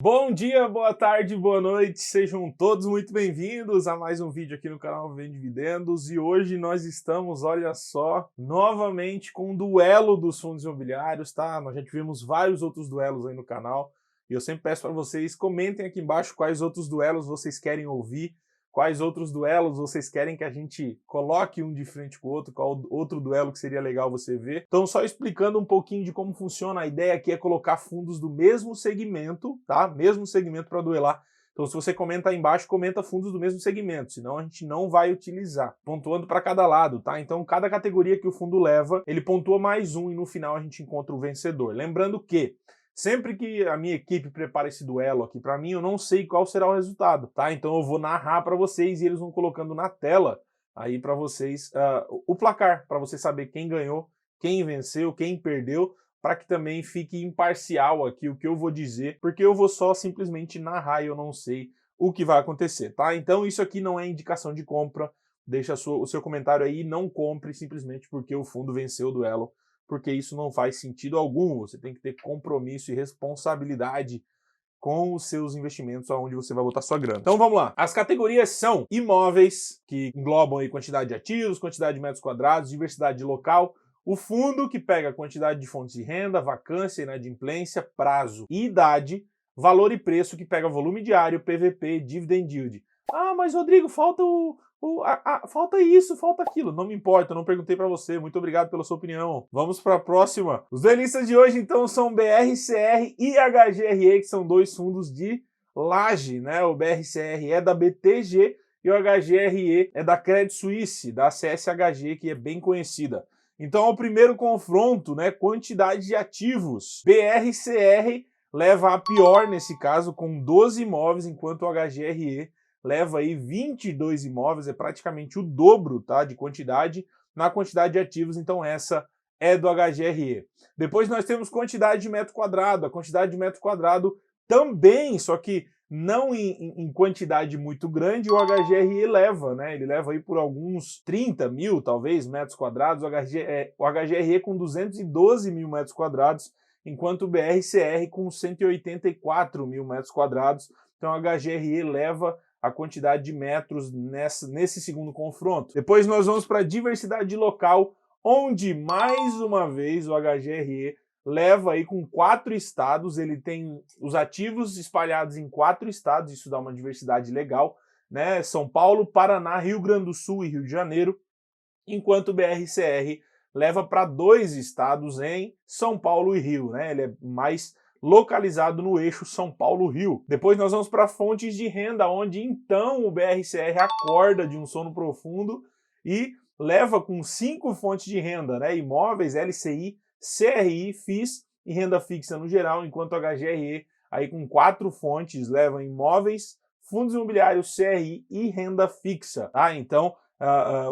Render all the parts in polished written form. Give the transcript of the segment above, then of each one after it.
Bom dia, boa tarde, boa noite, sejam todos muito bem-vindos a mais um vídeo aqui no canal Vivendo Dividendos e hoje nós estamos, olha só, novamente com um duelo dos fundos imobiliários, tá? Nós já tivemos vários outros duelos aí no canal e eu sempre peço para vocês, comentem aqui embaixo quais outros duelos vocês querem ouvir, quais outros duelos vocês querem que a gente coloque um de frente com o outro, qual outro duelo que seria legal você ver. Então, só explicando um pouquinho de como funciona, a ideia aqui é colocar fundos do mesmo segmento, tá? Mesmo segmento para duelar. Então, se você comenta aí embaixo, comenta fundos do mesmo segmento, senão a gente não vai utilizar. Pontuando para cada lado, tá? Então, cada categoria que o fundo leva, ele pontua mais um e no final a gente encontra o vencedor. Lembrando que sempre que a minha equipe prepara esse duelo aqui para mim, eu não sei qual será o resultado, tá? Então eu vou narrar para vocês e eles vão colocando na tela aí para vocês o placar, para você saber quem ganhou, quem venceu, quem perdeu, para que também fique imparcial aqui o que eu vou dizer, porque eu vou só simplesmente narrar e eu não sei o que vai acontecer, tá? Então isso aqui não é indicação de compra, deixa o seu comentário aí, não compre simplesmente porque o fundo venceu o duelo, porque isso não faz sentido algum. Você tem que ter compromisso e responsabilidade com os seus investimentos, aonde você vai botar sua grana. Então vamos lá. As categorias são imóveis, que englobam aí quantidade de ativos, quantidade de metros quadrados, diversidade de local. O fundo, que pega a quantidade de fontes de renda, vacância, inadimplência, prazo e idade. Valor e preço, que pega volume diário, PVP, dividend yield. Ah, mas Rodrigo, falta falta isso, falta aquilo. Não me importa, eu não perguntei para você. Muito obrigado pela sua opinião. Vamos para a próxima. Os duelistas de hoje, então, são BRCR e HGRE, que são dois fundos de laje, né? O BRCR é da BTG e o HGRE é da Credit Suisse, da CSHG, que é bem conhecida. Então, o primeiro confronto, né? Quantidade de ativos. BRCR leva a pior nesse caso, com 12 imóveis, enquanto o HGRE leva aí 22 imóveis, é praticamente o dobro, tá, de quantidade, na quantidade de ativos, então essa é do HGRE. Depois nós temos quantidade de metro quadrado, a quantidade de metro quadrado também, só que não em quantidade muito grande, o HGRE leva, né, ele leva aí por alguns 30 mil, talvez, metros quadrados, o HGRE com 212 mil metros quadrados, enquanto o BRCR com 184 mil metros quadrados, então o HGRE leva a quantidade de metros nesse segundo confronto. Depois nós vamos para a diversidade local, onde mais uma vez o HGRE leva aí com 4 estados, ele tem os ativos espalhados em 4 estados, isso dá uma diversidade legal, né? São Paulo, Paraná, Rio Grande do Sul e Rio de Janeiro, enquanto o BRCR leva para 2 estados em São Paulo e Rio, né? Ele é mais localizado no eixo São Paulo-Rio. Depois nós vamos para fontes de renda, onde então o BRCR acorda de um sono profundo e leva com 5 fontes de renda, né? Imóveis, LCI, CRI, FIIs e renda fixa no geral, enquanto o HGRE aí com 4 fontes leva imóveis, fundos imobiliários, CRI e renda fixa, tá? Então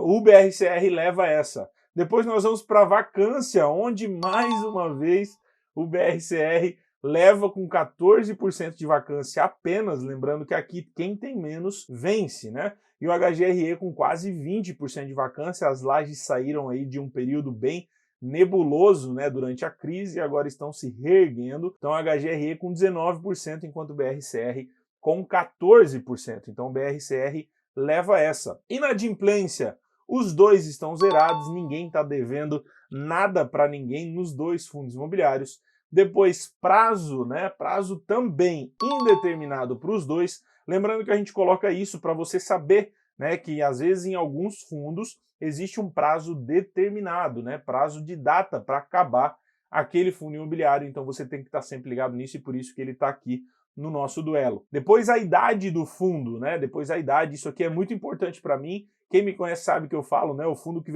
o BRCR leva essa. Depois nós vamos para a vacância, onde mais uma vez o BRCR leva com 14% de vacância apenas, lembrando que aqui quem tem menos vence, né? E o HGRE com quase 20% de vacância, as lajes saíram aí de um período bem nebuloso, né, durante a crise e agora estão se reerguendo. Então o HGRE com 19%, enquanto o BRCR com 14%. Então o BRCR leva essa. Inadimplência, os dois estão zerados, ninguém está devendo nada para ninguém nos dois fundos imobiliários. Depois, prazo, né? Prazo também indeterminado para os dois. Lembrando que a gente coloca isso para você saber, né, que às vezes em alguns fundos existe um prazo determinado, né? Prazo de data para acabar aquele fundo imobiliário. Então você tem que estar sempre ligado nisso e por isso que ele está aqui no nosso duelo. Depois a idade do fundo, né? Depois a idade, isso aqui é muito importante para mim. Quem me conhece sabe que eu falo, né? O fundo que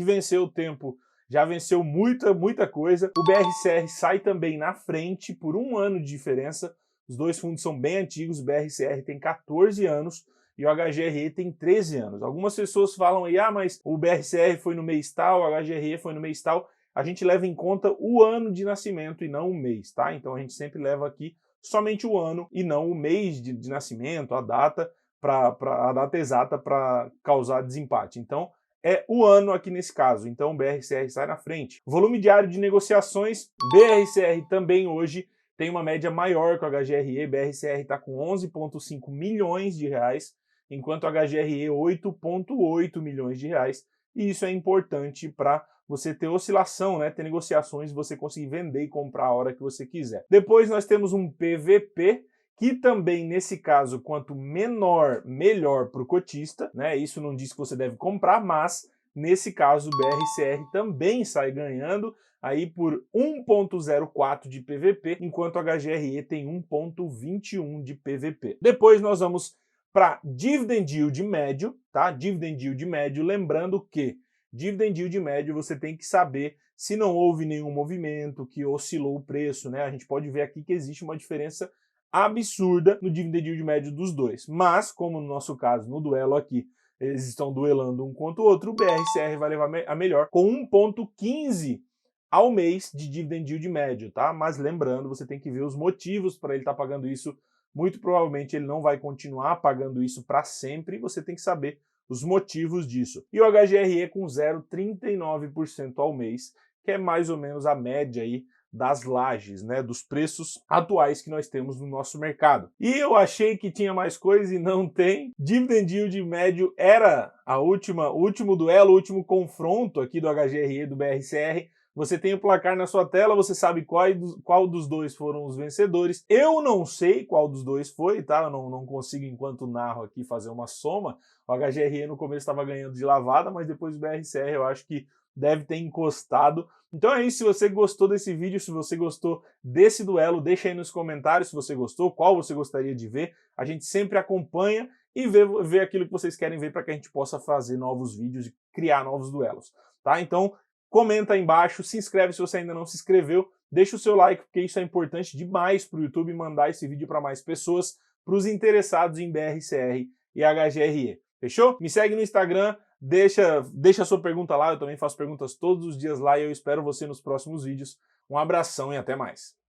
venceu o tempo já venceu muita coisa. O BRCR sai também na frente por 1 ano de diferença. Os dois fundos são bem antigos, o BRCR tem 14 anos e o HGRE tem 13 anos. Algumas pessoas falam aí, mas o BRCR foi no mês tal, o HGRE foi no mês tal. A gente leva em conta o ano de nascimento e não o mês, tá? Então a gente sempre leva aqui somente o ano e não o mês de nascimento, a data exata para causar desempate. Então, é o ano aqui nesse caso. Então, o BRCR sai na frente. Volume diário de negociações, BRCR também hoje tem uma média maior que o HGRE, BRCR está com 11,5 milhões de reais, enquanto o HGRE 8,8 milhões de reais, e isso é importante para você ter oscilação, né, ter negociações, você conseguir vender e comprar a hora que você quiser. Depois nós temos um PVP, que também, nesse caso, quanto menor, melhor para o cotista, né? Isso não diz que você deve comprar, mas nesse caso o BRCR também sai ganhando aí por 1,04 de PVP, enquanto o HGRE tem 1,21 de PVP. Depois nós vamos para Dividend Yield médio, tá? Dividend Yield médio, lembrando que Dividend Yield médio você tem que saber se não houve nenhum movimento que oscilou o preço, né? A gente pode ver aqui que existe uma diferença absurda no Dividend Yield médio dos dois. Mas, como no nosso caso, no duelo aqui, eles estão duelando um contra o outro, o BRCR vai levar a melhor com 1,15 ao mês de Dividend Yield médio, tá? Mas lembrando, você tem que ver os motivos para ele estar pagando isso. Muito provavelmente ele não vai continuar pagando isso para sempre, você tem que saber os motivos disso. E o HGRE com 0,39% ao mês, que é mais ou menos a média aí das lajes, né, dos preços atuais que nós temos no nosso mercado. E eu achei que tinha mais coisa e não tem. Dividend Yield médio era o último duelo, o último confronto aqui do HGRE e do BRCR. Você tem o placar na sua tela, você sabe qual dos dois foram os vencedores. Eu não sei qual dos dois foi, tá? Eu não consigo, enquanto narro aqui, fazer uma soma. O HGRE no começo estava ganhando de lavada, mas depois o BRCR eu acho que deve ter encostado. Então é isso, se você gostou desse vídeo, se você gostou desse duelo, deixa aí nos comentários se você gostou, qual você gostaria de ver. A gente sempre acompanha e vê aquilo que vocês querem ver para que a gente possa fazer novos vídeos e criar novos duelos, tá? Então comenta aí embaixo, se inscreve se você ainda não se inscreveu, deixa o seu like, porque isso é importante demais para o YouTube mandar esse vídeo para mais pessoas, para os interessados em BRCR e HGRE. Fechou? Me segue no Instagram, deixa a sua pergunta lá, eu também faço perguntas todos os dias lá e eu espero você nos próximos vídeos. Um abração e até mais.